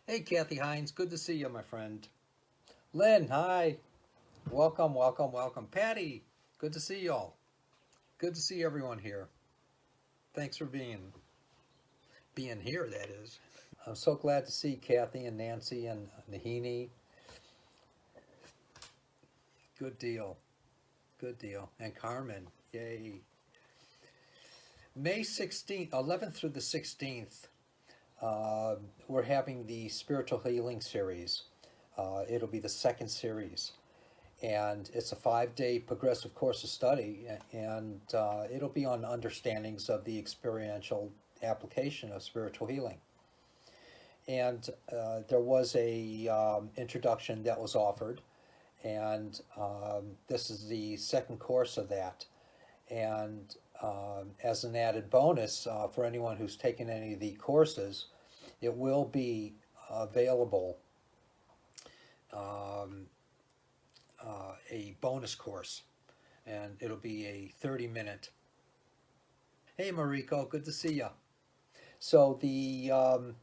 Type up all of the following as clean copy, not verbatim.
Hey, Kathy Hines, good to see you, my friend. Lynn, hi. Welcome, welcome, welcome. Patty, good to see y'all. Good to see everyone here. Thanks for being here, that is. I'm so glad to see Kathy and Nancy and Nahini. Good deal. Good deal. And Carmen, yay. May 16th, 11th through the 16th, we're having the Spiritual Healing Series. It'll be the second series. And it's a 5-day progressive course of study, and it'll be on understandings of the experiential application of spiritual healing. And there was a introduction that was offered, and this is the second course of that. And as an added bonus for anyone who's taken any of the courses, it will be available um, a bonus course, and it'll be a 30-minute. Hey, Mariko, good to see you. So it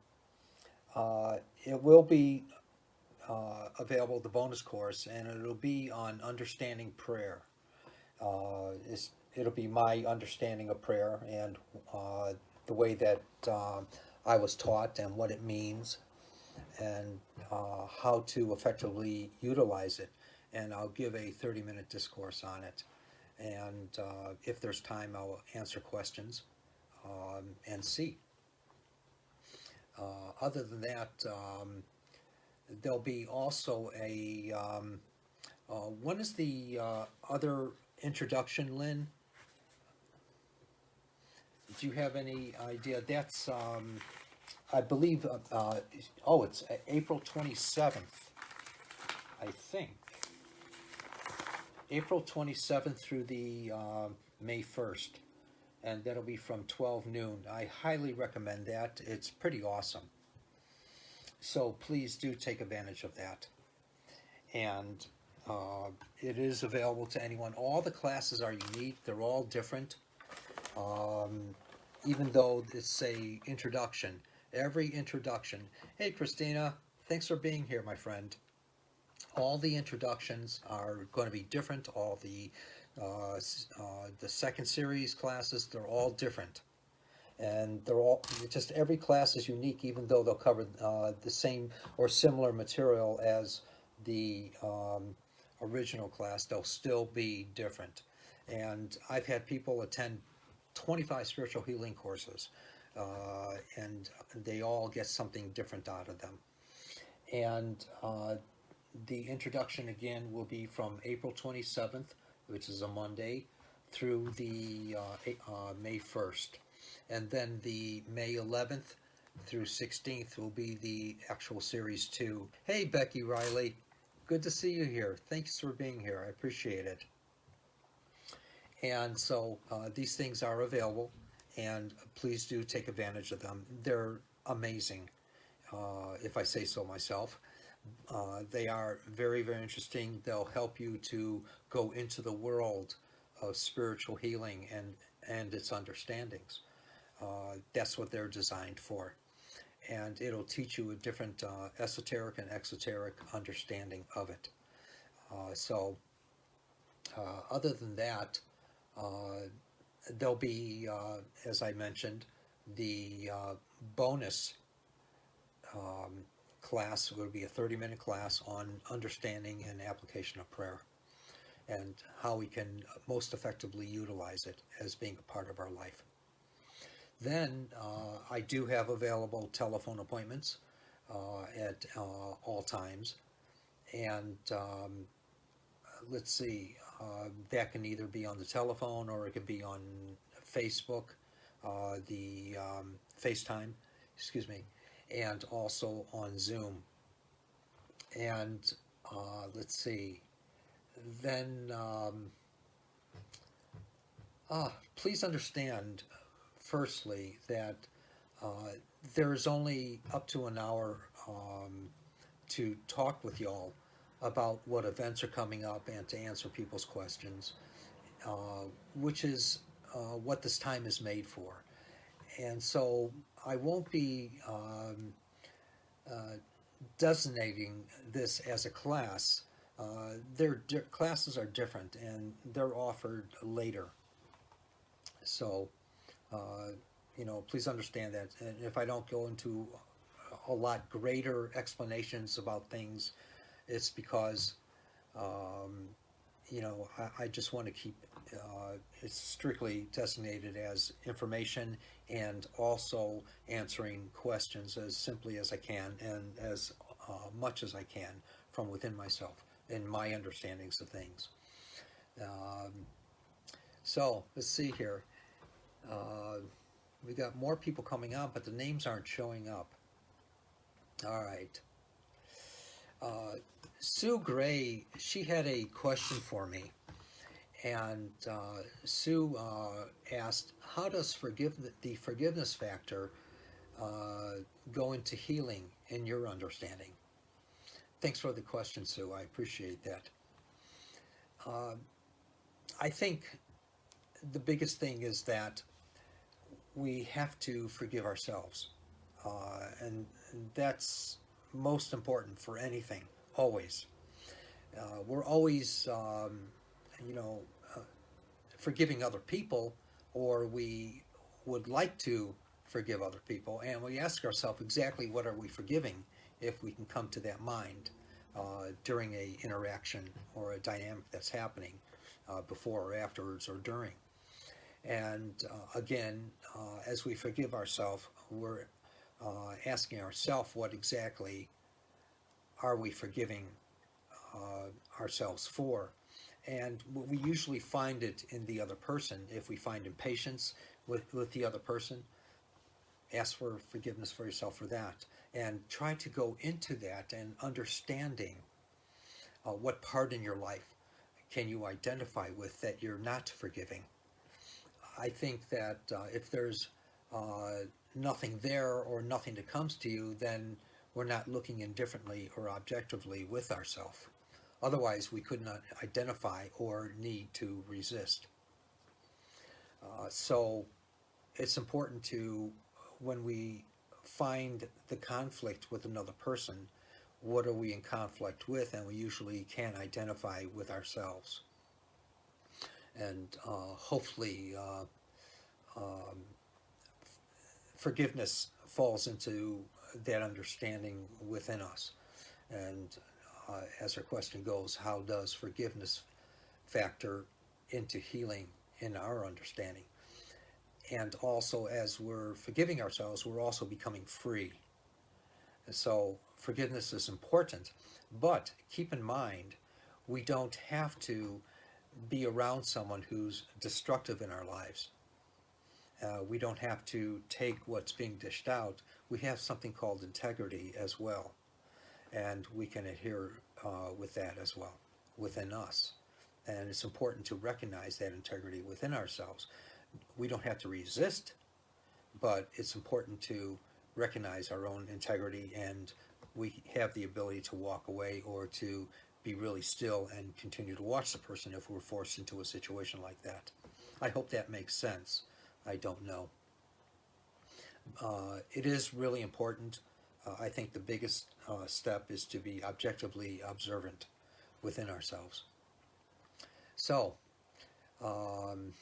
will be available, the bonus course, and it'll be on understanding prayer. It'll be my understanding of prayer and the way that I was taught and what it means and how to effectively utilize it. And I'll give a 30-minute discourse on it. And if there's time, I'll answer questions and see. Other than that, there'll be also when is the other introduction, Lynn? Do you have any idea? That's, I believe, it's April 27th, I think. April 27th through the May 1st. And that'll be from 12 noon. I highly recommend that. It's pretty awesome. So please do take advantage of that. And it is available to anyone. All the classes are unique. They're all different. Even though it's a introduction, every introduction. Hey, Christina, thanks for being here, my friend. All the introductions are going to be different. All the second series classes, they're all different. And they're all, just every class is unique, even though they'll cover the same or similar material as the original class, they'll still be different. And I've had people attend 25 spiritual healing courses, and they all get something different out of them. And the introduction again will be from April 27th, which is a Monday, through the May 1st. And then the May 11th through 16th will be the actual Series 2. Hey, Becky Riley, good to see you here. Thanks for being here. I appreciate it. And so these things are available, and please do take advantage of them. They're amazing, if I say so myself. They are very, very interesting. They'll help you to go into the world of spiritual healing and its understandings. That's what they're designed for. And it'll teach you a different esoteric and exoteric understanding of it. Other than that, there'll be, as I mentioned, the bonus class will be a 30-minute class on understanding and application of prayer and how we can most effectively utilize it as being a part of our life. Then I do have available telephone appointments at all times. And let's see, that can either be on the telephone or it can be on Facebook, the FaceTime, excuse me, and also on Zoom. And let's see, then please understand, firstly, that there's only up to an hour to talk with y'all about what events are coming up and to answer people's questions, which is what this time is made for. And so I won't be designating this as a class. Their classes are different and they're offered later. So, uh, please understand that. And if I don't go into a lot greater explanations about things, it's because um, I just want to keep it's strictly designated as information and also answering questions as simply as I can and as much as I can from within myself and my understandings of things. Um, so let's see here. Uh, we got more people coming on, but the names aren't showing up. All right. Uh, Sue Gray, she had a question for me. And Sue asked, how does the forgiveness factor go into healing in your understanding? Thanks for the question, Sue. I appreciate that. Uh, I think the biggest thing is that we have to forgive ourselves. And that's most important for anything, always. We're always, you know, uh, forgiving other people, or we would like to forgive other people, and we ask ourselves exactly what are we forgiving if we can come to that mind during a interaction or a dynamic that's happening before or afterwards or during. And again, as we forgive ourselves, we're asking ourselves what exactly are we forgiving ourselves for. And we usually find it in the other person. If we find impatience with the other person, ask for forgiveness for yourself for that. And try to go into that and understanding what part in your life can you identify with that you're not forgiving. I think that if there's uh, nothing there or nothing that comes to you, then we're not looking indifferently or objectively with ourselves. Otherwise, we could not identify or need to resist. So it's important to, when we find the conflict with another person, what are we in conflict with? And we usually can identify with ourselves. And hopefully, um, forgiveness falls into that understanding within us. And as our question goes, how does forgiveness factor into healing in our understanding? And also, as we're forgiving ourselves, we're also becoming free. And so, forgiveness is important, but keep in mind, we don't have to be around someone who's destructive in our lives. We don't have to take what's being dished out. We have something called integrity as well, and we can adhere with that as well within us. And it's important to recognize that integrity within ourselves. We don't have to resist, but it's important to recognize our own integrity, and we have the ability to walk away or to be really still and continue to watch the person if we're forced into a situation like that. I hope that makes sense. I don't know. It is really important. I think the biggest step is to be objectively observant within ourselves. So, um,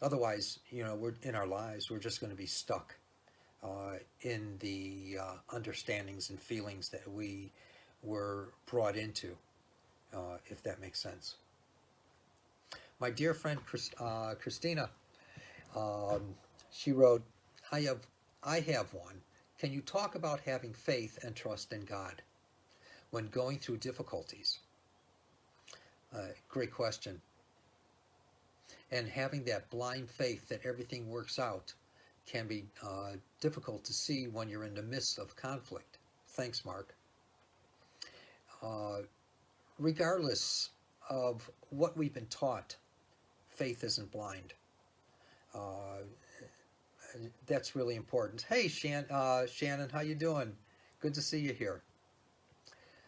otherwise, we're in our lives, we're just going to be stuck in the understandings and feelings that we were brought into, if that makes sense. My dear friend Christina, um, she wrote, I have one. Can you talk about having faith and trust in God when going through difficulties? Great question. And having that blind faith that everything works out can be difficult to see when you're in the midst of conflict. Thanks, Mark. Uh, Regardless of what we've been taught, faith isn't blind. Uh, that's really important. Hey, Shannon, how you doing? Good to see you here.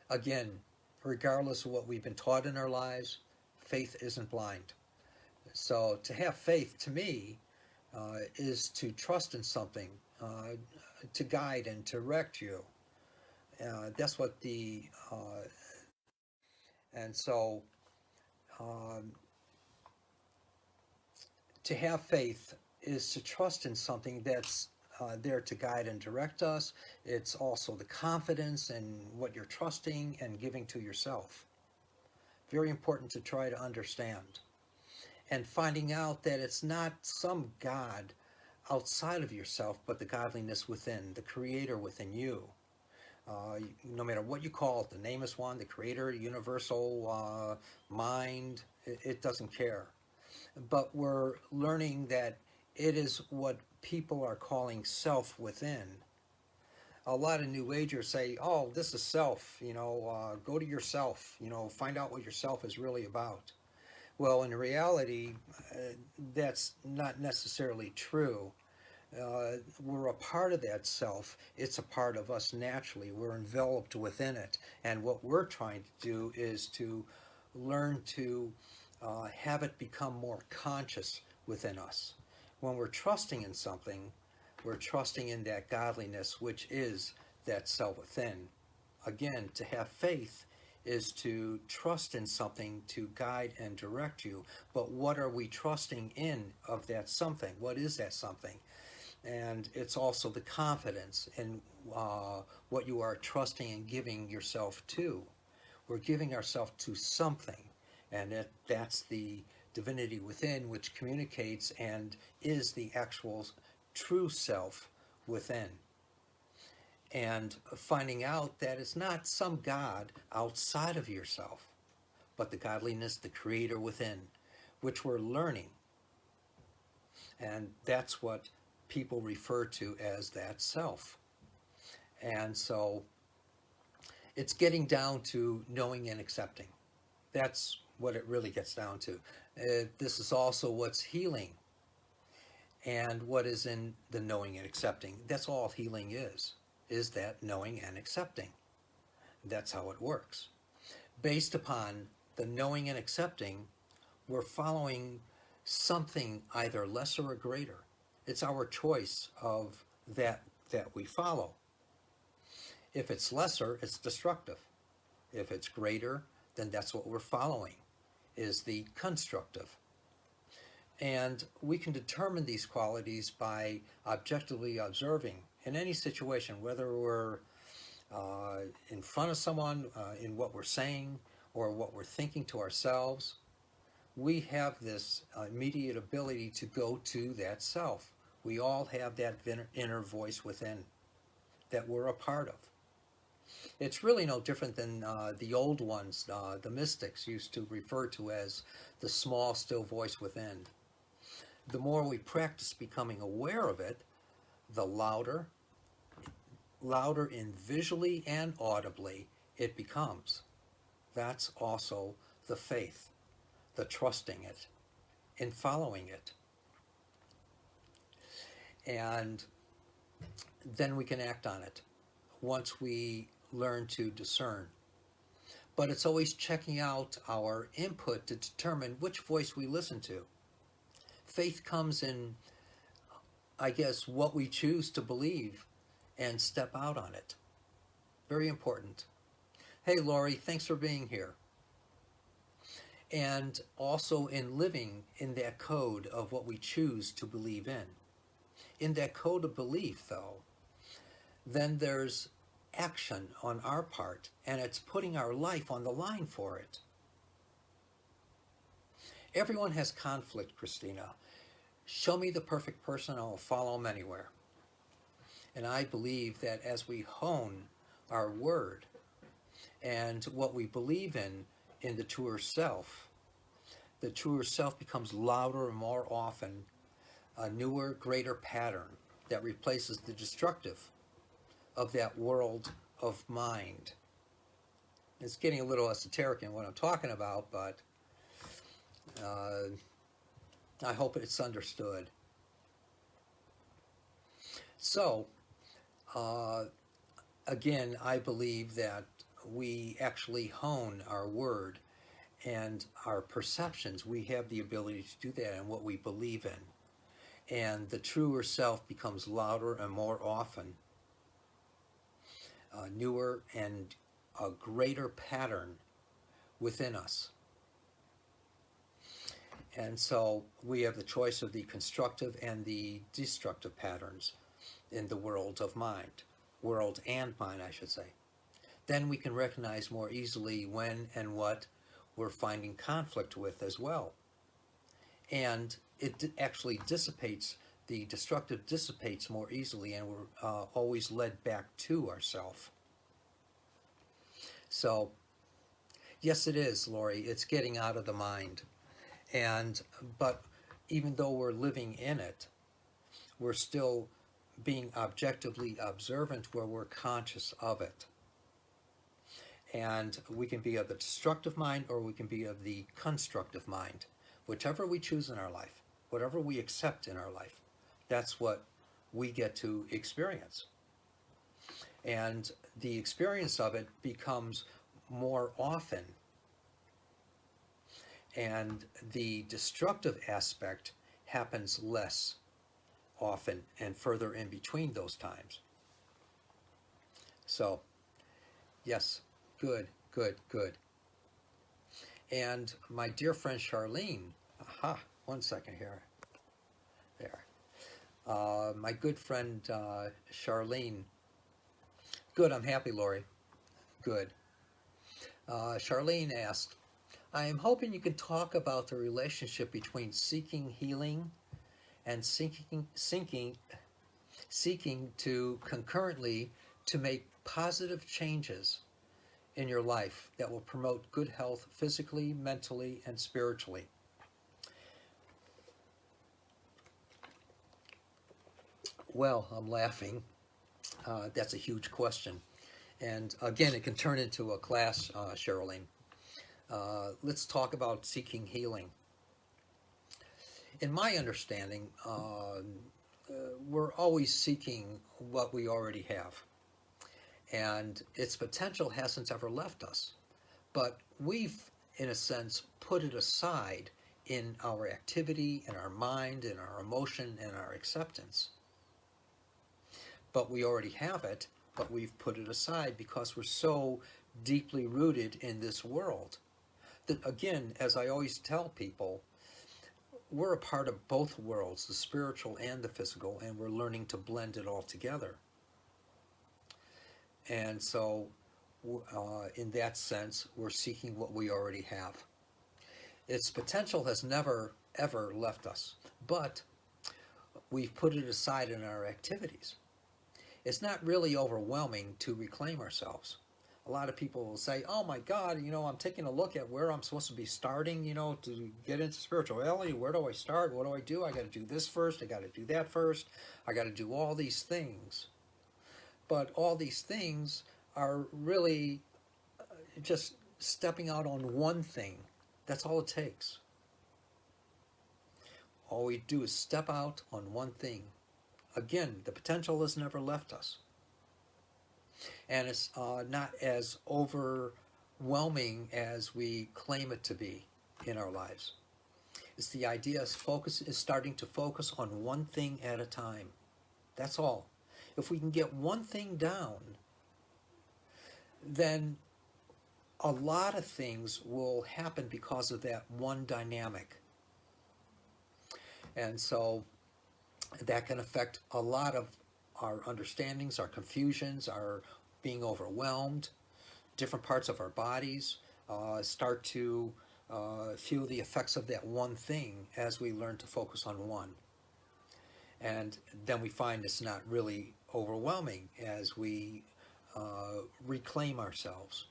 Again, regardless of what we've been taught in our lives, faith isn't blind. So to have faith, to me, is to trust in something, to guide and direct you. That's what the and so um, to have faith is to trust in something that's there to guide and direct us. It's also the confidence in what you're trusting and giving to yourself. Very important to try to understand. And finding out that it's not some God outside of yourself, but the godliness within, the creator within you. No matter what you call it, the nameless one, the creator, universal mind, it doesn't care. But we're learning that it is what people are calling self within. A lot of New Agers say, oh, this is self, go to yourself, find out what yourself is really about. Well, in reality, that's not necessarily true. We're a part of that self. It's a part of us naturally. We're enveloped within it. And what we're trying to do is to learn to have it become more conscious within us. When we're trusting in something, we're trusting in that godliness, which is that self within. Again, to have faith is to trust in something to guide and direct you. But what are we trusting in of that something? What is that something? And it's also the confidence in what you are trusting and giving yourself to. We're giving ourselves to something, and that's the divinity within, which communicates and is the actual true self within. And finding out that it's not some God outside of yourself, but the godliness, the creator within, which we're learning. And that's what people refer to as that self. And so it's getting down to knowing and accepting. That's what it really gets down to. This is also what's healing and what is in the knowing and accepting. That's all healing is that knowing and accepting. That's how it works. Based upon the knowing and accepting, we're following something either lesser or greater. It's our choice of that we follow. If it's lesser, it's destructive. If it's greater, then that's what we're following, is the constructive. And we can determine these qualities by objectively observing in any situation, whether we're in front of someone, in what we're saying, or what we're thinking to ourselves. We have this immediate ability to go to that self. We all have that inner voice within that we're a part of. It's really no different than the old ones, the mystics used to refer to as the small, still voice within. The more we practice becoming aware of it, the louder in visually and audibly it becomes. That's also the faith, the trusting it, in following it. And then we can act on it once we learn to discern. But it's always checking out our input to determine which voice we listen to. Faith comes in, I guess, what we choose to believe and step out on it. Very important. Hey, Lori, thanks for being here. And also in living in that code of what we choose to believe in. In that code of belief, though, then there's action on our part, and it's putting our life on the line for it. Everyone has conflict, Christina. Show me the perfect person, I'll follow him anywhere. And I believe that as we hone our word and what we believe in the truer self becomes louder and more often, a newer, greater pattern that replaces the destructive of that world of mind. It's getting a little esoteric in what I'm talking about, but I hope it's understood. So, again, I believe that we actually hone our word and our perceptions. We have the ability to do that in what we believe in. And the truer self becomes louder and more often. a newer and a greater pattern within us. And so we have the choice of the constructive and the destructive patterns in the world of mind, world and mind, I should say. Then we can recognize more easily when and what we're finding conflict with as well. And it actually dissipates, the destructive dissipates more easily, and we're always led back to ourself. So, yes, it is, Lori. It's getting out of the mind. But even though we're living in it, we're still being objectively observant where we're conscious of it. And we can be of the destructive mind or we can be of the constructive mind. Whichever we choose in our life, whatever we accept in our life, that's what we get to experience. And the experience of it becomes more often. And the destructive aspect happens less often and further in between those times. So, yes, good, good, good. And my dear friend Charlene, one second here. There. My good friend Charlene. Good, I'm happy, Lori. Good. Charlene asked, I am hoping you can talk about the relationship between seeking healing and seeking to concurrently to make positive changes in your life that will promote good health physically, mentally, and spiritually. Well, I'm laughing. That's a huge question. And again, it can turn into a class, Cheryline. Let's talk about seeking healing. In my understanding, we're always seeking what we already have. And its potential hasn't ever left us. But we've, in a sense, put it aside in our activity, in our mind, in our emotion, and our acceptance. But we already have it, but we've put it aside because we're so deeply rooted in this world. That, again, as I always tell people, we're a part of both worlds, the spiritual and the physical, and we're learning to blend it all together. And so, in that sense, we're seeking what we already have. Its potential has never, ever left us, but we've put it aside in our activities. It's not really overwhelming to reclaim ourselves. A lot of people will say, oh my God, I'm taking a look at where I'm supposed to be starting, to get into spirituality. Where do I start? What do I do? I got to do this first. I got to do that first. I got to do all these things. But all these things are really just stepping out on one thing. That's all it takes. All we do is step out on one thing. Again, the potential has never left us. And it's not as overwhelming as we claim it to be in our lives. It's the idea is starting to focus on one thing at a time. That's all. If we can get one thing down, then a lot of things will happen because of that one dynamic. And so that can affect a lot of our understandings, our confusions, our being overwhelmed. Different parts of our bodies start to feel the effects of that one thing as we learn to focus on one. And then we find it's not really overwhelming as we reclaim ourselves.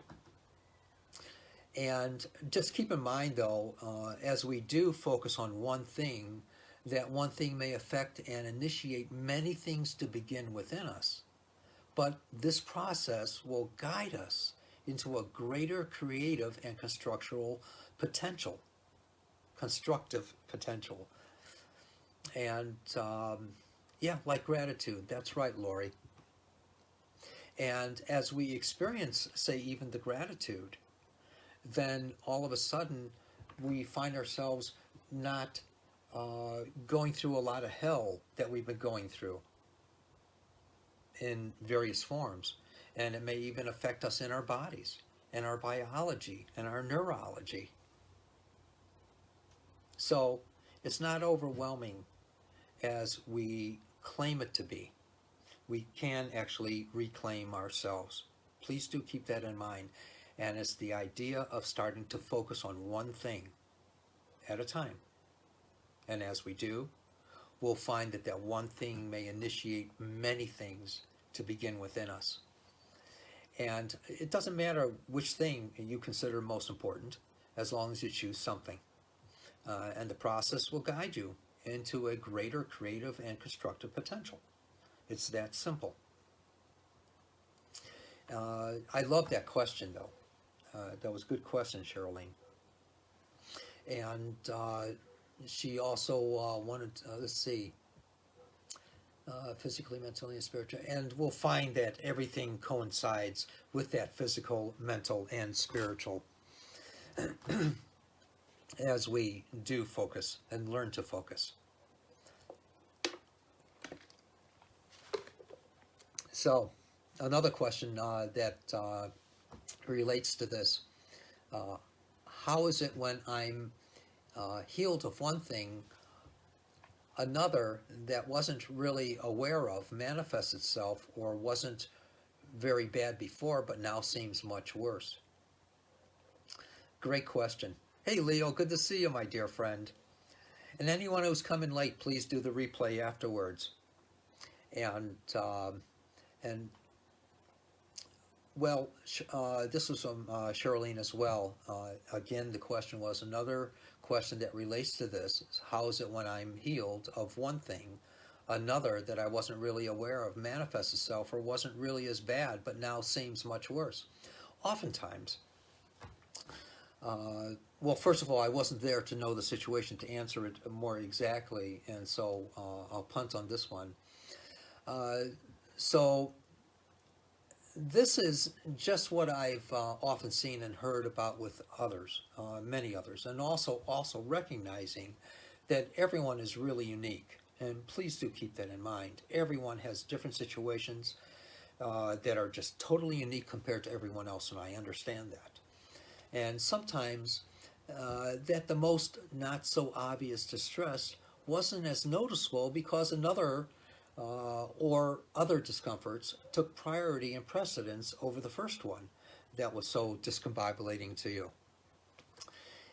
And just keep in mind, though, as we do focus on one thing, that one thing may affect and initiate many things to begin within us. But this process will guide us into a greater creative and constructive potential. And like gratitude. That's right, Lori. And as we experience, say, even the gratitude, then all of a sudden we find ourselves not going through a lot of hell that we've been going through in various forms. and it may even affect us in our bodies, and our biology, and our neurology. So it's not overwhelming as we claim it to be. We can actually reclaim ourselves. Please do keep that in mind. And it's the idea of starting to focus on one thing at a time. And as we do, we'll find that that one thing may initiate many things to begin within us. And it doesn't matter which thing you consider most important, as long as you choose something. And the process will guide you into a greater creative and constructive potential. It's that simple. I love that question, though. That was a good question, Cheryline. And she also wanted, let's see, physically, mentally, and spiritually. And we'll find that everything coincides with that physical, mental, and spiritual as we do focus and learn to focus. So, another question that relates to this. How is it when I'm healed of one thing, another that wasn't really aware of manifests itself, or wasn't very bad before but now seems much worse? Great question. Hey Leo, good to see you, my dear friend. And anyone who's coming late, please do the replay afterwards. And well, this was from Charlene as well. Again, the question was another question that relates to this. How is it when I'm healed of one thing, another that I wasn't really aware of manifests itself, or wasn't really as bad, but now seems much worse? Oftentimes, well, first of all, I wasn't there to know the situation to answer it more exactly, and so I'll punt on this one. So this is just what I've often seen and heard about with others, many others, and also recognizing that everyone is really unique. And please do keep that in mind. Everyone has different situations that are just totally unique compared to everyone else, and I understand that. And sometimes that the most not so obvious distress wasn't as noticeable because another or other discomforts took priority and precedence over the first one that was so discombobulating to you.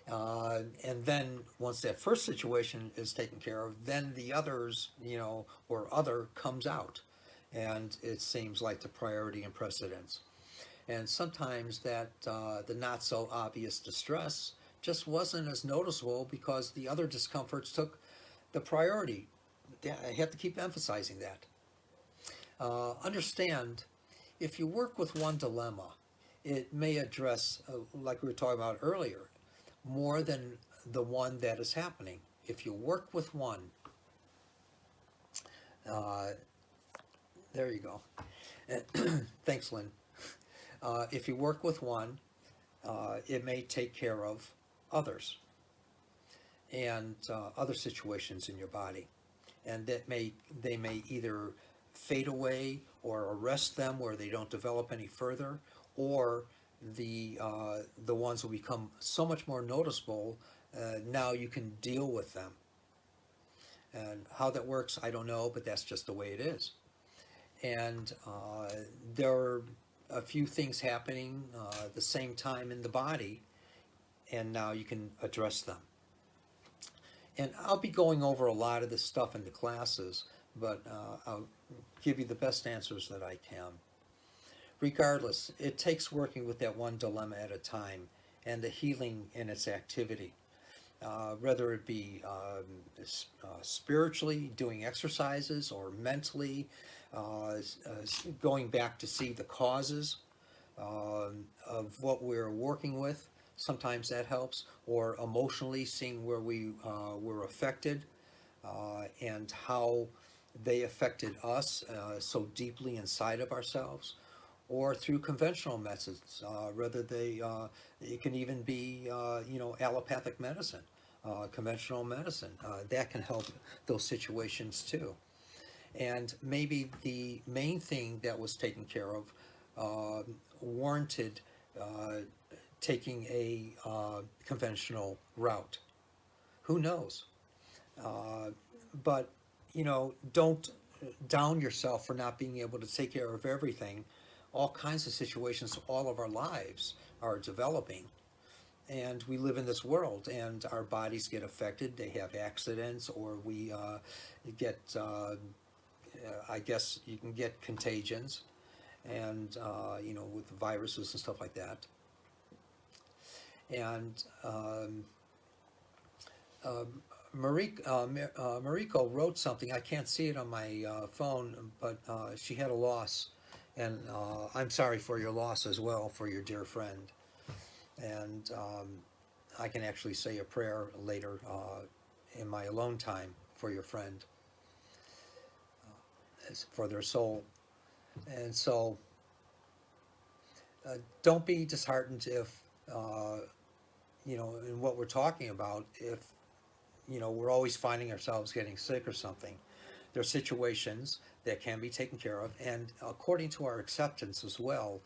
And then once that first situation is taken care of, then the others, or other comes out, and it seems like the priority and precedence. And sometimes that the not so obvious distress just wasn't as noticeable because the other discomforts took the priority. I have to keep emphasizing that. Understand, if you work with one dilemma, it may address, like we were talking about earlier, more than the one that is happening. If you work with one, there you go. Thanks, Lynn. If you work with one, it may take care of others and other situations in your body. And that they may either fade away or arrest them where they don't develop any further, or the ones will become so much more noticeable. Now you can deal with them. And how that works, I don't know, but that's just the way it is. And there are a few things happening at the same time in the body, and now you can address them. And I'll be going over a lot of this stuff in the classes, but I'll give you the best answers that I can. Regardless, it takes working with that one dilemma at a time and the healing in its activity. Whether it be spiritually, doing exercises, or mentally, going back to see the causes of what we're working with. Sometimes that helps, or emotionally seeing where we were affected and how they affected us so deeply inside of ourselves, or through conventional methods, whether it can even be allopathic medicine, conventional medicine, that can help those situations too. And maybe the main thing that was taken care of uh, warranted taking a conventional route. Who knows? Uh, but, don't down yourself for not being able to take care of everything. All kinds of situations, all of our lives are developing. And we live in this world, and our bodies get affected. They have accidents, or we get, I guess you can get contagions, and, with viruses and stuff like that. And Mariko wrote something. I can't see it on my phone, but she had a loss, and I'm sorry for your loss as well, for your dear friend. And I can actually say a prayer later in my alone time for your friend, for their soul. And so, don't be disheartened if, in what we're talking about, if we're always finding ourselves getting sick or something. There are situations that can be taken care of, and according to our acceptance as well,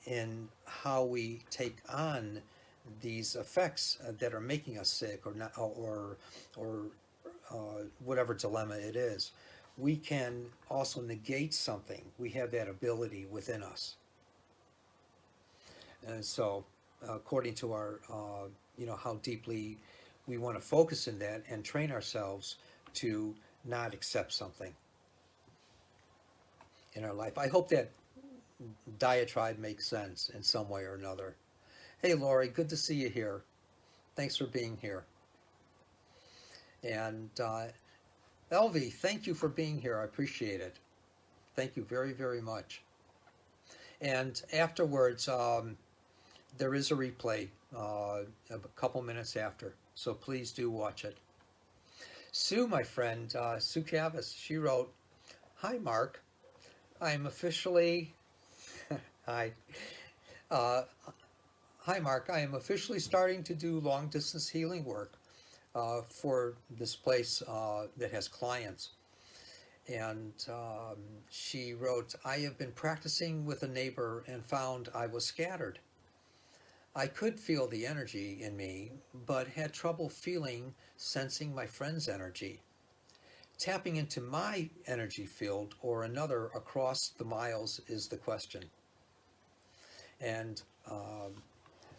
in how we take on these effects that are making us sick, or not, or whatever dilemma it is, we can also negate something. We have that ability within us, and so according to our, how deeply we want to focus in that and train ourselves to not accept something in our life. I hope that diatribe makes sense in some way or another. Hey, Lori, good to see you here. Thanks for being here. And Elvie, thank you for being here. I appreciate it. Thank you very, very much. And afterwards, there is a replay a couple minutes after, so please do watch it. Sue, my friend, Sue Cavis, she wrote, "Hi, Mark. I am officially..." Hi. Hi, Mark. I am officially starting to do long-distance healing work for this place that has clients. And she wrote, "I have been practicing with a neighbor and found I was scattered. I could feel the energy in me, but had trouble sensing my friend's energy. Tapping into my energy field or another across the miles is the question." And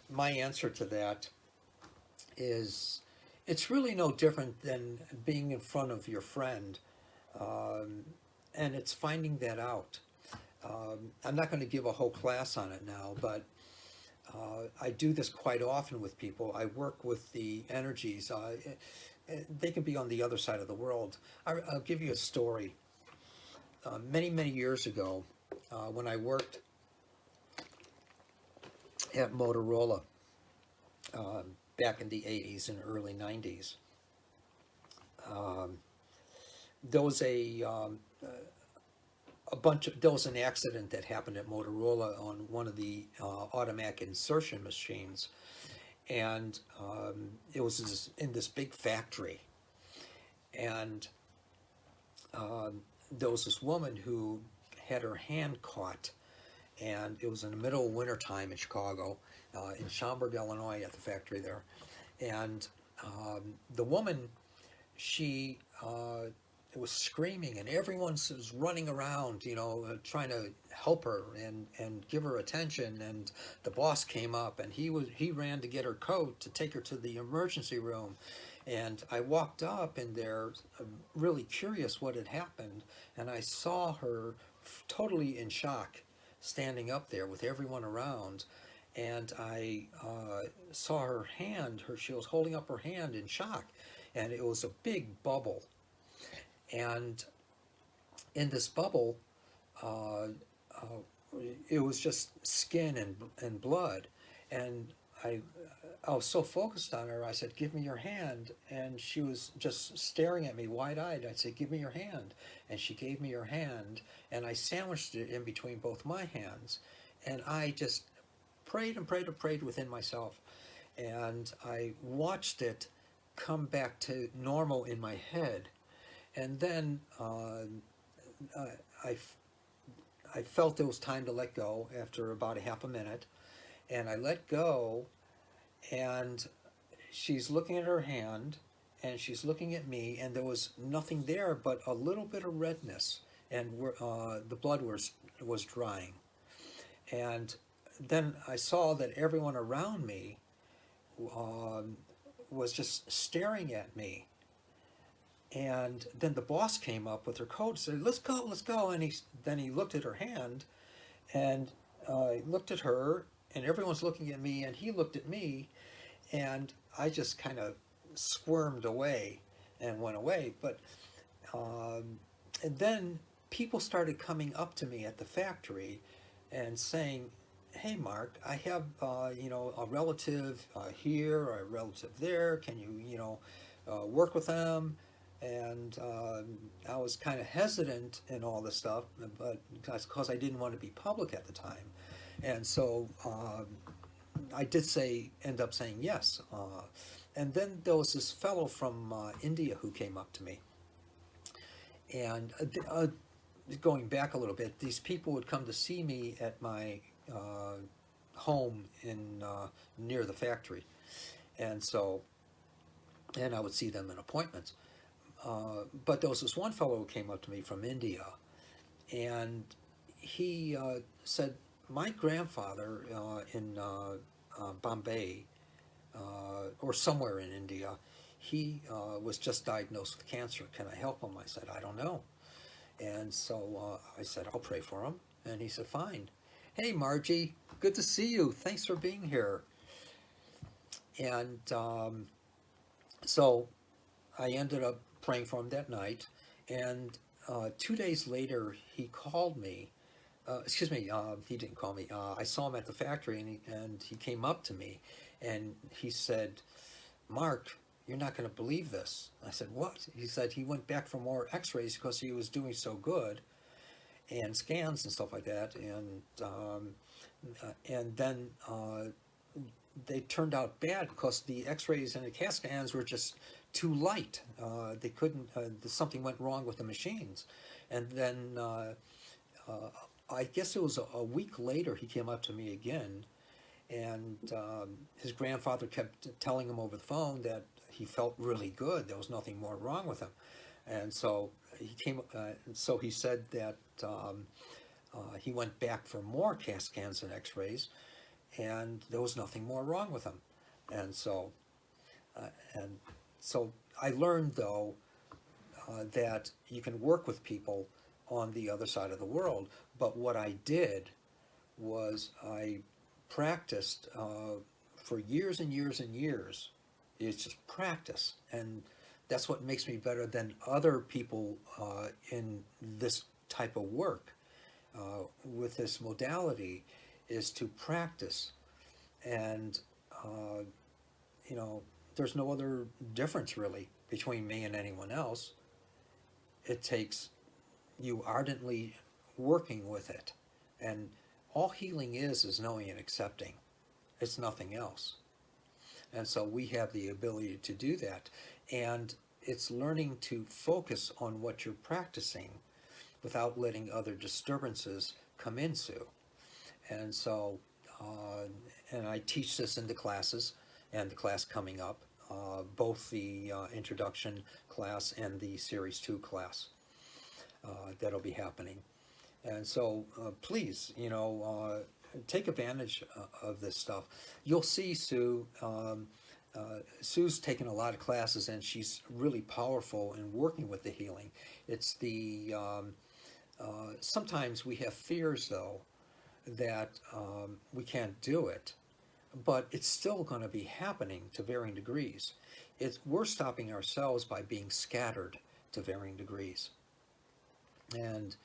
my answer to that is, it's really no different than being in front of your friend, and it's finding that out. I'm not going to give a whole class on it now, but I do this quite often with people. I work with the energies. They can be on the other side of the world. I'll give you a story. Many, many years ago, when I worked at Motorola back in the 80s and early 90s, there was there was an accident that happened at Motorola on one of the automatic insertion machines, and it was in this big factory, and there was this woman who had her hand caught, and it was in the middle of winter time in Chicago, in Schaumburg, Illinois, at the factory there, and the woman, she was screaming, and everyone was running around, trying to help her and give her attention. And the boss came up, and he ran to get her coat to take her to the emergency room. And I walked up in there, really curious what had happened, and I saw her totally in shock, standing up there with everyone around. And I saw her hand. She was holding up her hand in shock, and it was a big bubble. And in this bubble, it was just skin and blood. And I was so focused on her, I said, "Give me your hand." And she was just staring at me wide-eyed. I said, "Give me your hand." And she gave me her hand, and I sandwiched it in between both my hands. And I just prayed and prayed and prayed within myself. And I watched it come back to normal in my head. And then I felt it was time to let go after about a half a minute, and I let go, and she's looking at her hand, and she's looking at me, and there was nothing there but a little bit of redness, and the blood was drying. And then I saw that everyone around me um, was just staring at me. And then the boss came up with her coat and said, let's go. And then he looked at her hand, and looked at her, and everyone's looking at me, and he looked at me, and I just kind of squirmed away and went away. But and then people started coming up to me at the factory and saying, "Hey, Mark, I have a relative here or a relative there. Can you work with them?" And I was kind of hesitant in all this stuff, but because I didn't want to be public at the time, and so I did end up saying yes. And then there was this fellow from India who came up to me, and going back a little bit, these people would come to see me at my home in near the factory, and I would see them in appointments. But there was this one fellow who came up to me from India, and he said, "My grandfather in Bombay or somewhere in India, he was just diagnosed with cancer. Can I help him?" I said, "I don't know." And so I said, "I'll pray for him." And he said, "Fine." "Hey, Margie, good to see you. Thanks for being here." And so I ended up praying for him that night. And 2 days later, he called me. Excuse me, he didn't call me. I saw him at the factory, and he came up to me, and he said, "Mark, you're not going to believe this." I said, "What?" He said he went back for more x-rays because he was doing so good, and scans and stuff like that. And then they turned out bad because the x-rays and the CAT scans were just too light. They couldn't, something went wrong with the machines. And then I guess it was a week later, he came up to me again, and his grandfather kept telling him over the phone that he felt really good. There was nothing more wrong with him. And so he said that he went back for more CAT scans and x-rays, and there was nothing more wrong with him. And so I learned, though, that you can work with people on the other side of the world. But what I did was I practiced for years and years and years. It's just practice, and that's what makes me better than other people in this type of work with this modality, is to practice. And there's no other difference really between me and anyone else. It takes you ardently working with it, and all healing is knowing and accepting. It's nothing else. And so we have the ability to do that, and it's learning to focus on what you're practicing without letting other disturbances come into. And so and I teach this in the classes, and the class coming up, both the introduction class and the series 2 class that'll be happening. And so please, take advantage of this stuff. You'll see Sue. Sue's taken a lot of classes, and she's really powerful in working with the healing. It's the sometimes we have fears, though, that we can't do it, but it's still going to be happening to varying degrees. We're stopping ourselves by being scattered to varying degrees. And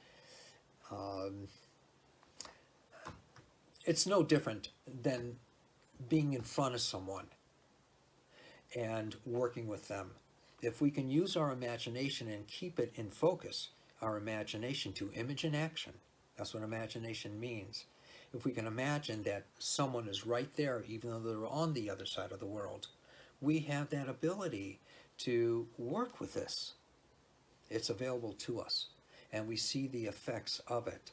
it's no different than being in front of someone and working with them. If we can use our imagination and keep it in focus, our imagination to image in action, that's what imagination means. If we can imagine that someone is right there, even though they're on the other side of the world, we have that ability to work with this. It's available to us, and we see the effects of it.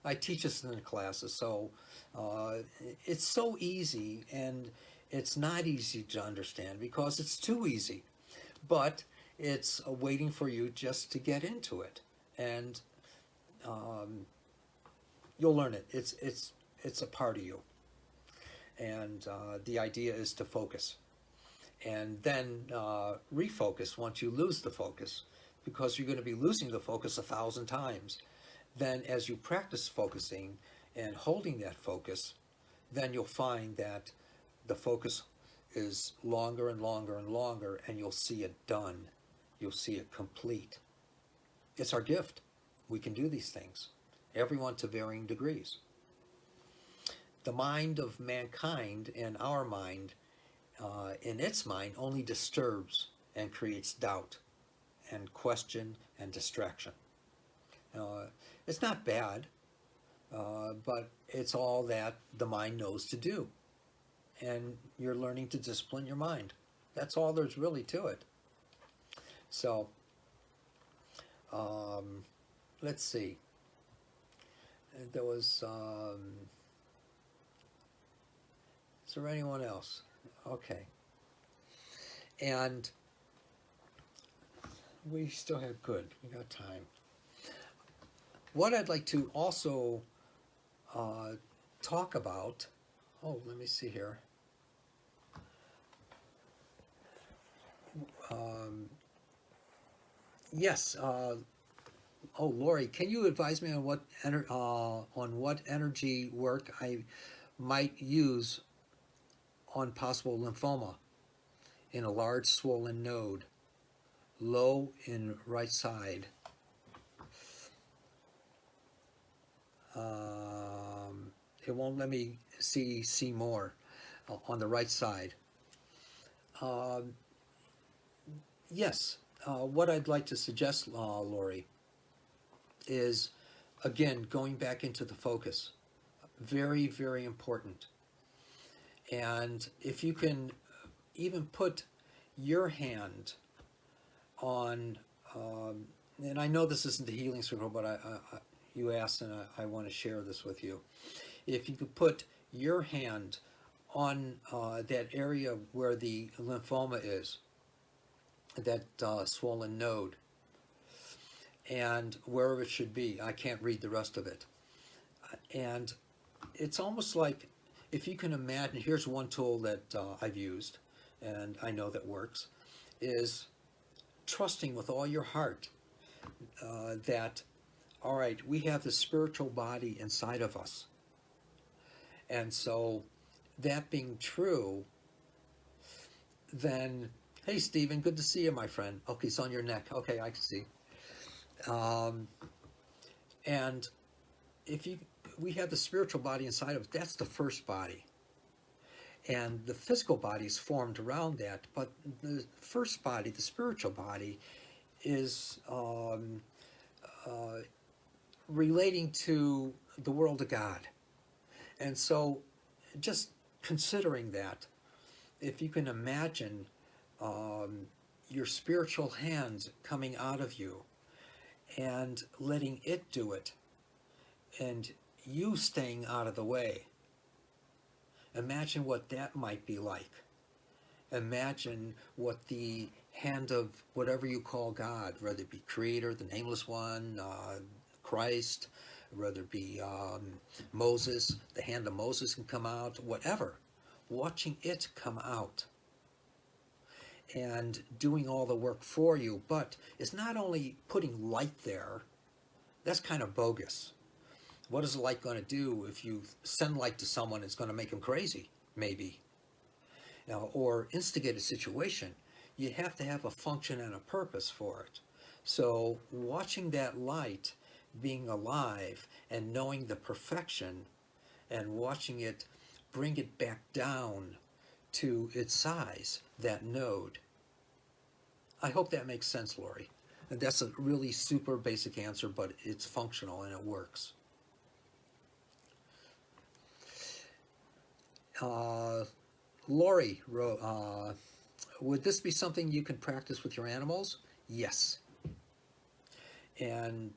I teach this in the classes, so uh, it's so easy, and it's not easy to understand because it's too easy. But it's waiting for you just to get into it, and um, you'll learn it. It's a part of you, and the idea is to focus, and then refocus once you lose the focus, because you're going to be losing the focus 1,000 times. Then, as you practice focusing and holding that focus, then you'll find that the focus is longer and longer and longer, and you'll see it done. You'll see it complete. It's our gift. We can do these things, everyone to varying degrees. The mind of mankind and our mind, in its mind, only disturbs and creates doubt and question and distraction. Uh, it's not bad, but it's all that the mind knows to do. And you're learning to discipline your mind. That's all there's really to it. So, let's see. There was, is there anyone else? Okay. And we still have, good, we got time. What I'd like to also talk about, oh, let me see here. Yes, oh, Lori, can you advise me on what energy work I might use on possible lymphoma in a large swollen node, low in right side? It won't let me see more on the right side. Yes, what I'd like to suggest, Lori, is, again, going back into the focus. Very, very important. And if you can even put your hand on, and I know this isn't the healing circle, but you asked, and I want to share this with you. If you could put your hand on that area where the lymphoma is, that swollen node, and wherever it should be, I can't read the rest of it. And it's almost like, if you can imagine, here's one tool that I've used, and I know that works, is trusting with all your heart that, all right, we have the spiritual body inside of us. And so, that being true, then, hey, Stephen, good to see you, my friend. Okay, it's on your neck. Okay, I can see. And if we have the spiritual body inside of us, that's the first body. And the physical body is formed around that, but the first body, the spiritual body, is relating to the world of God. And so, just considering that, if you can imagine your spiritual hands coming out of you and letting it do it, and you staying out of the way, imagine what that might be like. Imagine what the hand of whatever you call God, whether it be Creator, the Nameless One, Christ, whether it be Moses, the hand of Moses can come out, whatever. Watching it come out and doing all the work for you. But it's not only putting light there, that's kind of bogus. What is the light going to do? If you send light to someone, it's going to make them crazy, maybe. Or instigate a situation. You have to have a function and a purpose for it. So watching that light being alive and knowing the perfection and watching it bring it back down to its size, that node. I hope that makes sense, Lori. And that's a really super basic answer, but it's functional and it works. Lori, would this be something you can practice with your animals? Yes. And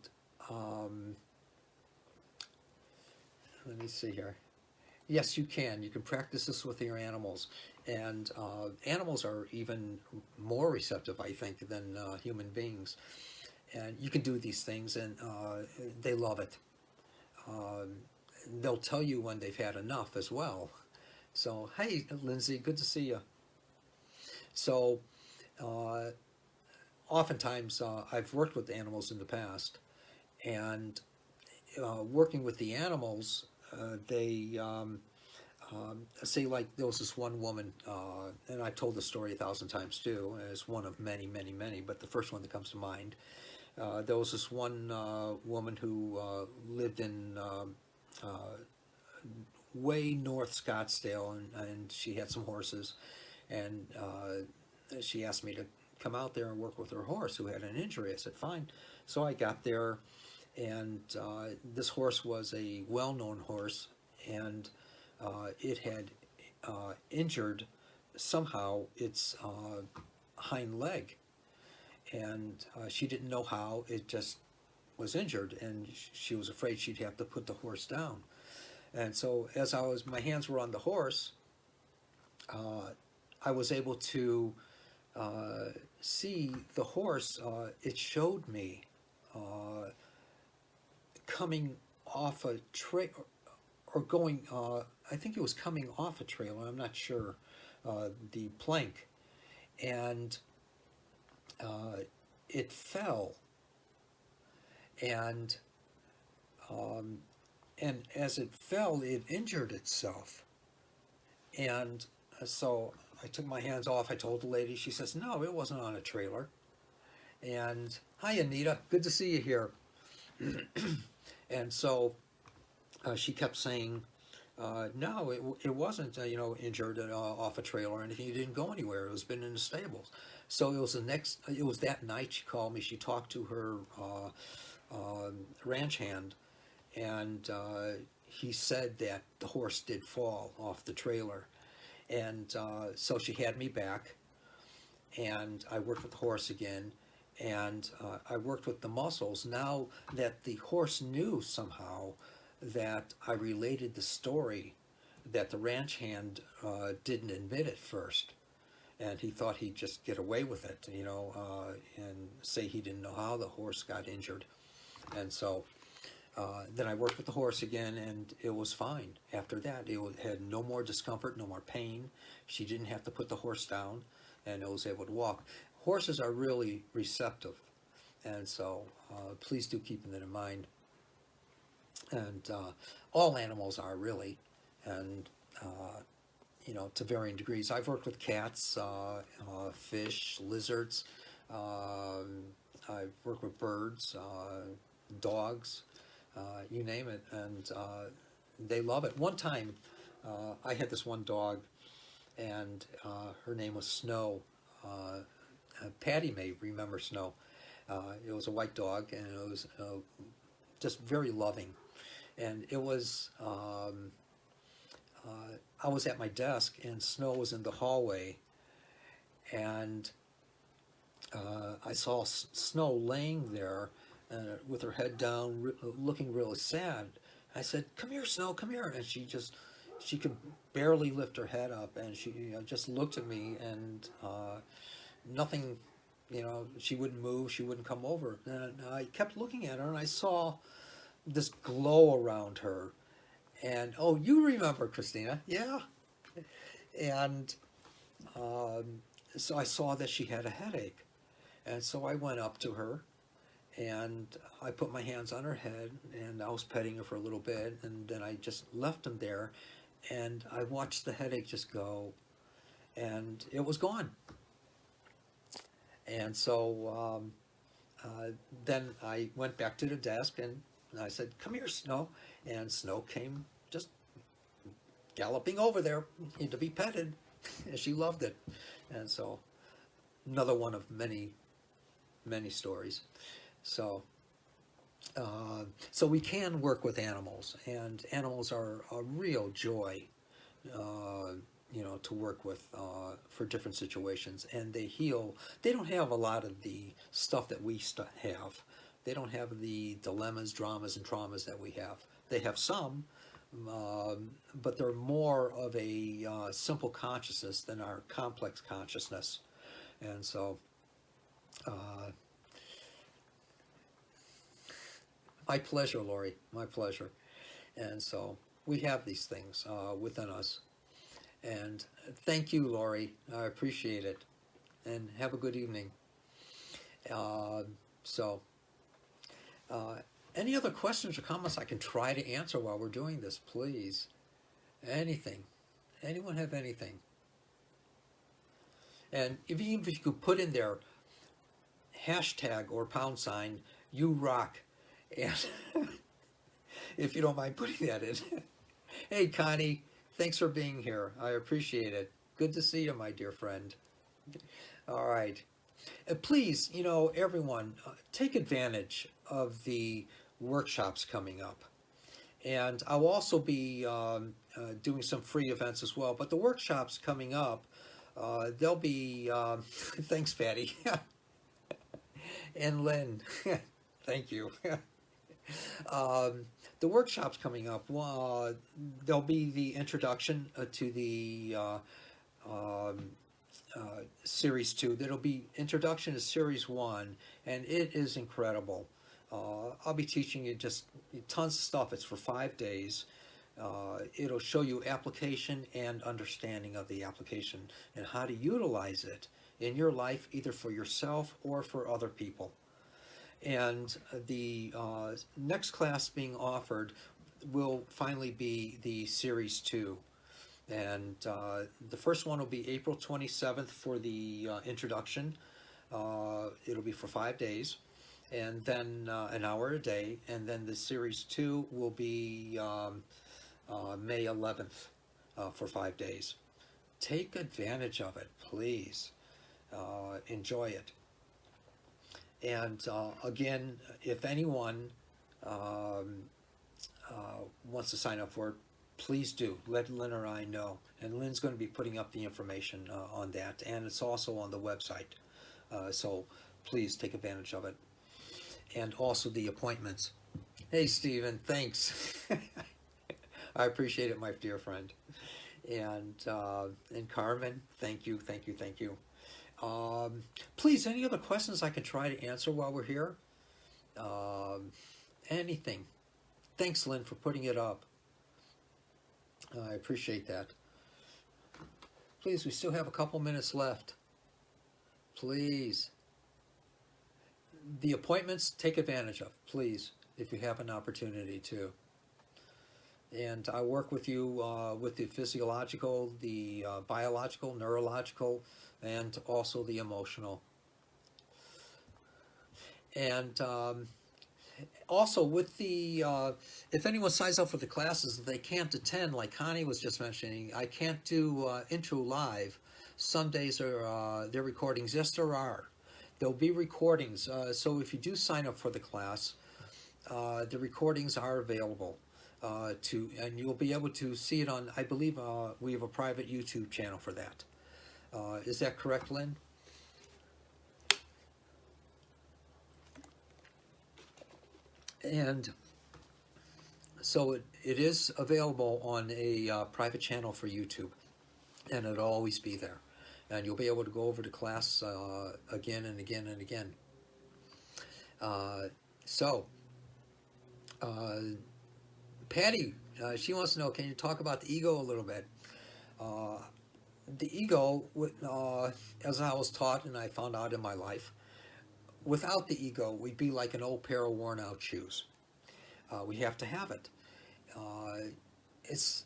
let me see here. Yes, you can. You can practice this with your animals. And animals are even more receptive, I think, than human beings. And you can do these things, and they love it. Um, they'll tell you when they've had enough as well. So, hey, Lindsay, good to see you. So, uh, oftentimes I've worked with animals in the past, and working with the animals, they say, like, there was this one woman, and I've told the story 1,000 times too, as one of many, many, many, but the first one that comes to mind. There was this one woman who lived in way north Scottsdale, and she had some horses, and she asked me to come out there and work with her horse who had an injury. I said, fine. So I got there, and this horse was a well-known horse, and it had injured somehow its hind leg, and she didn't know how. It just was injured, and she was afraid she'd have to put the horse down. And so as my hands were on the horse, I was able to see the horse. It showed me coming off a trail, or going, I think it was coming off a trailer, I'm not sure, the plank, and it fell, and as it fell, it injured itself. And so I took my hands off. I told the lady. She says, no, it wasn't on a trailer. And hi, Anita. Good to see you here. And so she kept saying, no, it wasn't, injured off a trailer or anything. It didn't go anywhere. It was been in the stables. So it was that night she called me. She talked to her ranch hand, and he said that the horse did fall off the trailer. And so she had me back, and I worked with the horse again, and I worked with the muscles. Now that the horse knew somehow that I related the story, that the ranch hand didn't admit at first, and he thought he'd just get away with it, and say he didn't know how the horse got injured. And so then I worked with the horse again, and it was fine. After that, it had no more discomfort, no more pain. She didn't have to put the horse down, and it was able to walk. Horses are really receptive, and so please do keep that in mind. And all animals are, really, and to varying degrees. I've worked with cats, fish, lizards. I've worked with birds, dogs, you name it, and they love it. One time, I had this one dog, and her name was Snow. Patty may remember Snow. It was a white dog, and it was just very loving. And it was, I was at my desk, and Snow was in the hallway, and I saw Snow laying there with her head down, looking really sad. I said, come here, Snow, come here. And she could barely lift her head up, and she just looked at me, and nothing, she wouldn't move, she wouldn't come over. And I kept looking at her, and I saw this glow around her. And, oh, you remember Christina, yeah. And so I saw that she had a headache. And so I went up to her, and I put my hands on her head, and I was petting her for a little bit, and then I just left them there, and I watched the headache just go, and it was gone. And so then I went back to the desk, and I said, come here, Snow. And Snow came just galloping over there to be petted, and she loved it. And so another one of many, many stories. So so we can work with animals, and animals are a real joy, to work with for different situations, and they heal. They don't have a lot of the stuff that we have. They don't have the dilemmas, dramas, and traumas that we have. They have some, but they're more of a simple consciousness than our complex consciousness. And so, my pleasure, Lori, my pleasure. And so we have these things within us. And thank you, Lori. I appreciate it. And have a good evening. So, any other questions or comments I can try to answer while we're doing this, please? Anything. Anyone have anything? And even if you could put in there hashtag or #, you rock. And if you don't mind putting that in. Hey, Connie, thanks for being here. I appreciate it. Good to see you, my dear friend. All right. Please, everyone, take advantage of the workshops coming up. And I'll also be doing some free events as well. But the workshops coming up, they'll be, thanks, Patty. And Lynn, thank you. The workshops coming up, there'll be the introduction to the Series 2. That'll be introduction to Series 1, and it is incredible. I'll be teaching you just tons of stuff. It's for 5 days. It'll show you application and understanding of the application and how to utilize it in your life, either for yourself or for other people. And the next class being offered will finally be the Series 2. And the first one will be April 27th for the introduction. It'll be for 5 days, and then an hour a day. And then the Series 2 will be May 11th for 5 days. Take advantage of it, please. Enjoy it. And again, if anyone wants to sign up for it, please do. Let Lynn or I know. And Lynn's going to be putting up the information on that. And it's also on the website. So please take advantage of it. And also the appointments. Hey, Stephen, thanks. I appreciate it, my dear friend. And Carmen, thank you, thank you, thank you. Please, any other questions I can try to answer while we're here? Anything. Thanks, Lynn, for putting it up. I appreciate that. Please, we still have a couple minutes left. Please. The appointments, take advantage of, please, if you have an opportunity to. And I work with you with the physiological, the biological, neurological, and also the emotional. And also with the, if anyone signs up for the classes that they can't attend, like Connie was just mentioning, I can't do intro live. Some days they're recordings. Yes, there are. There'll be recordings. So if you do sign up for the class, the recordings are available. And you'll be able to see it on, I believe we have a private YouTube channel for that. Is that correct, Lynn? And so it is available on a private channel for YouTube, and it'll always be there. And you'll be able to go over to class again and again and again. Patty, she wants to know, can you talk about the ego a little bit? The ego, as I was taught and I found out in my life, without the ego, we'd be like an old pair of worn out shoes. We have to have it. It's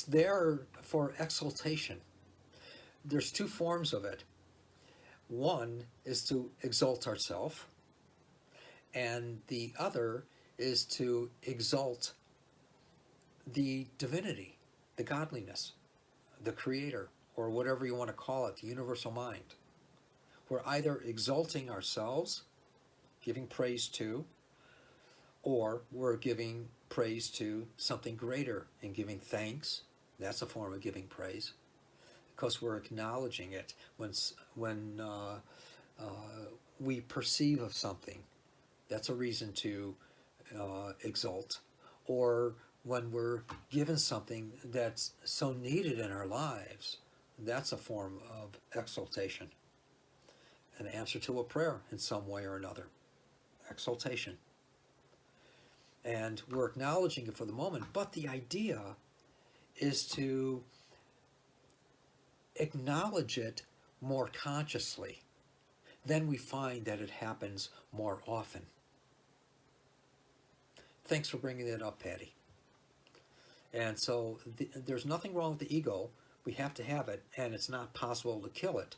there for exaltation. There's two forms of it. One is to exalt ourselves, and the other is to exalt the divinity, the godliness, the creator, or whatever you want to call it, the universal mind. We're either exalting ourselves, giving praise to, or we're giving praise to something greater and giving thanks. That's a form of giving praise, because we're acknowledging it when we perceive of something. That's a reason to exalt. or when we're given something that's so needed in our lives. That's a form of exaltation, an answer to a prayer in some way or another. Exaltation. And we're acknowledging it for the moment, but the idea is to acknowledge it more consciously. Then we find that it happens more often. Thanks for bringing that up, Patty. And so there's nothing wrong with the ego. We have to have it, and it's not possible to kill it.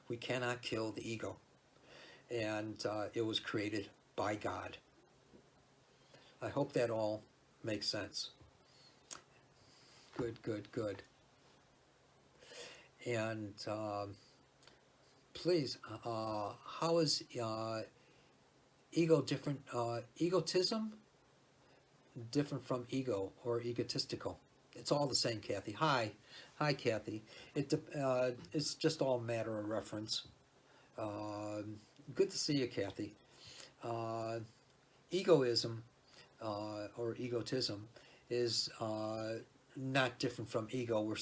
We cannot kill the ego. And it was created by God. I hope that all makes sense. Good, good, good. And please, how is ego different? Egotism different from ego or egotistical? It's all the same, Kathy. Hi, Kathy. It's just all matter of reference. Good to see you, Kathy. Egoism or egotism is not different from ego. We're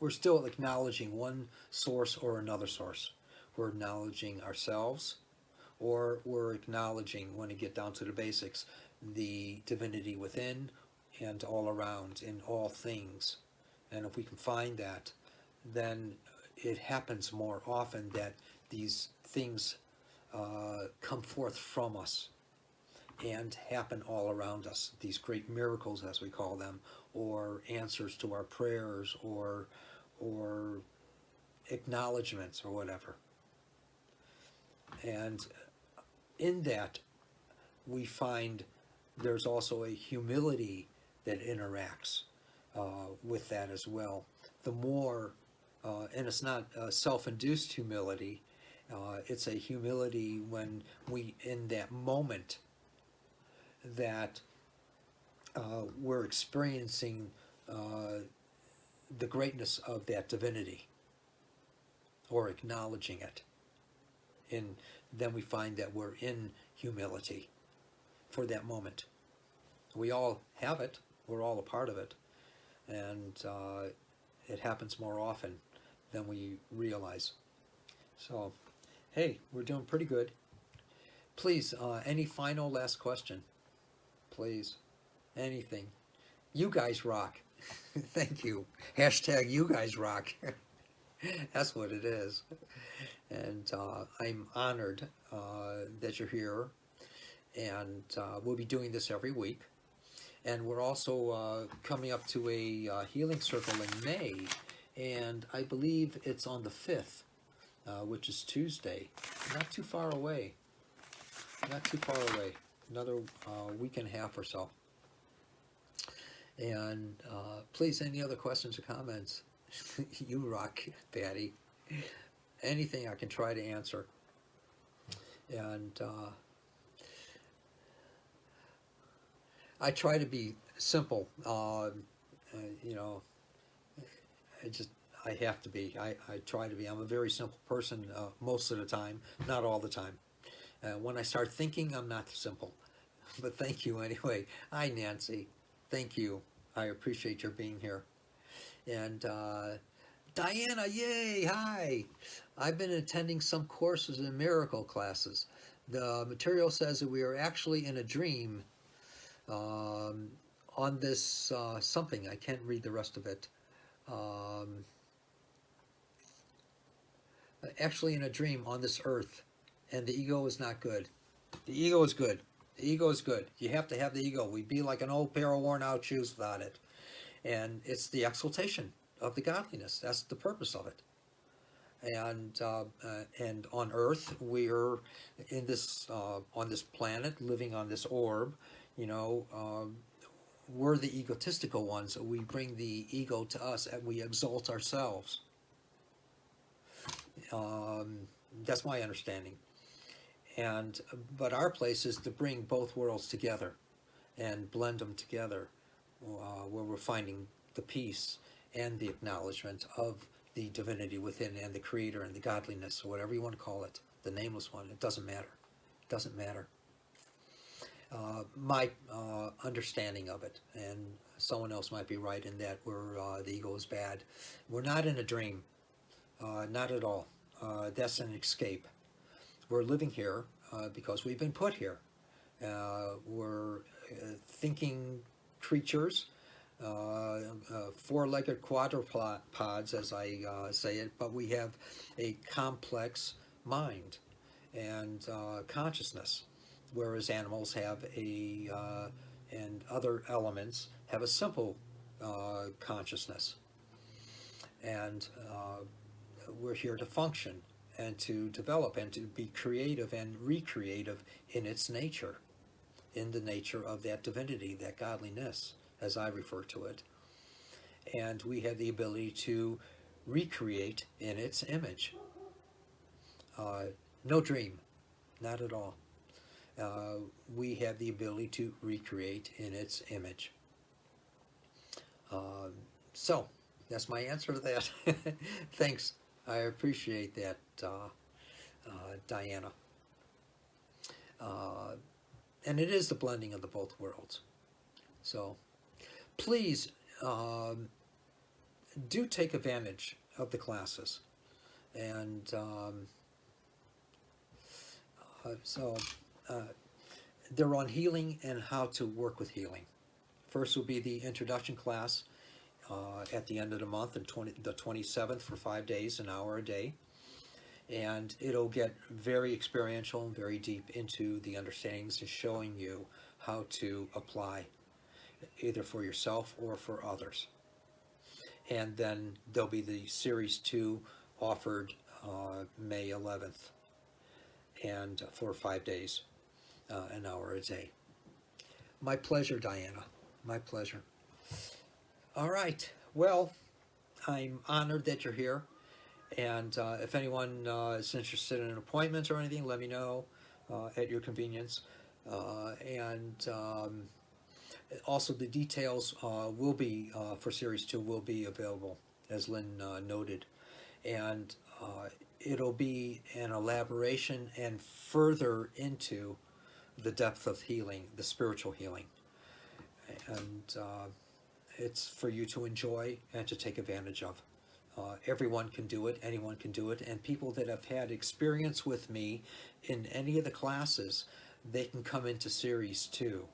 still acknowledging one source or another source. We're acknowledging ourselves, or we're acknowledging, when you get down to the basics, the divinity within and all around in all things. And if we can find that, then it happens more often that these things come forth from us and happen all around us. These great miracles, as we call them, or answers to our prayers, or acknowledgments, or whatever. And in that, we find there's also a humility that interacts with that as well. The more, and it's not self-induced humility, it's a humility when we, in that moment, that we're experiencing the greatness of that divinity, or acknowledging it. And then we find that we're in humility for that moment. We all have it. We're all a part of it. And it happens more often than we realize. So, hey, we're doing pretty good. Please, any final last question? Please. Anything. You guys rock. Thank you. Hashtag you guys rock. That's what it is. And I'm honored that you're here. And we'll be doing this every week. And we're also coming up to a healing circle in May. And I believe it's on the 5th, which is Tuesday. Not too far away. Not too far away. Another week and a half or so. And please, any other questions or comments? You rock, Patty. Anything I can try to answer. And I try to be simple. You know, I have to be. I try to be. I'm a very simple person most of the time, not all the time. When I start thinking, I'm not simple. But thank you anyway. Hi, Nancy. Thank you. I appreciate your being here. And Diana, yay, hi. I've been attending some courses and miracle classes. The material says that we are actually in a dream on this something. I can't read the rest of it. Actually in a dream on this earth, and the ego is not good. The ego is good. The ego is good. You have to have the ego. We'd be like an old pair of worn out shoes without it. And it's the exaltation of the godliness. That's the purpose of it. And on Earth, we're in this on this planet, living on this orb. You know, we're the egotistical ones. We bring the ego to us, and we exalt ourselves. That's my understanding. But our place is to bring both worlds together and blend them together, where we're finding the peace and the acknowledgement of the divinity within, and the creator, and the godliness, or whatever you want to call it, the nameless one. It doesn't matter. It doesn't matter. my understanding of it, and someone else might be right in that the ego is bad. We're not in a dream, not at all. That's an escape. We're living here because we've been put here. We're thinking creatures, four-legged quadrupods, as I say it, but we have a complex mind and consciousness, whereas animals have and other elements have a simple consciousness. And we're here to function and to develop and to be creative and recreative in its nature, in the nature of that divinity, that godliness, as I refer to it. And we have the ability to recreate in its image. No dream, not at all. We have the ability to recreate in its image. So, that's my answer to that. Thanks. I appreciate that, Diana. And it is the blending of the both worlds. So, please do take advantage of the classes. And they're on healing and how to work with healing. First will be the introduction class at the end of the month, and the 27th, for 5 days, an hour a day. And it'll get very experiential and very deep into the understandings and showing you how to apply, either for yourself or for others. And then there'll be the Series 2 offered May 11th, and for 5 days, an hour a day. My pleasure, Diana. My pleasure. All right. Well, I'm honored that you're here. And if anyone is interested in an appointment or anything, let me know at your convenience. Also, the details will be, for Series 2, will be available, as Lynn noted. And it'll be an elaboration and further into the depth of healing, the spiritual healing. And it's for you to enjoy and to take advantage of. Everyone can do it, anyone can do it, and people that have had experience with me in any of the classes, they can come into Series 2.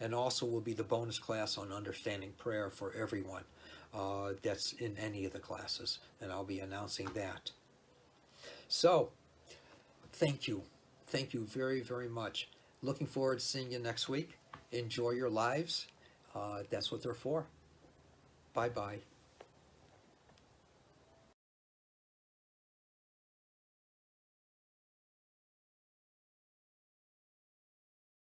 And also will be the bonus class on understanding prayer for everyone that's in any of the classes, and I'll be announcing that. So, thank you. Thank you very, very much. Looking forward to seeing you next week. Enjoy your lives. That's what they're for. Bye-bye.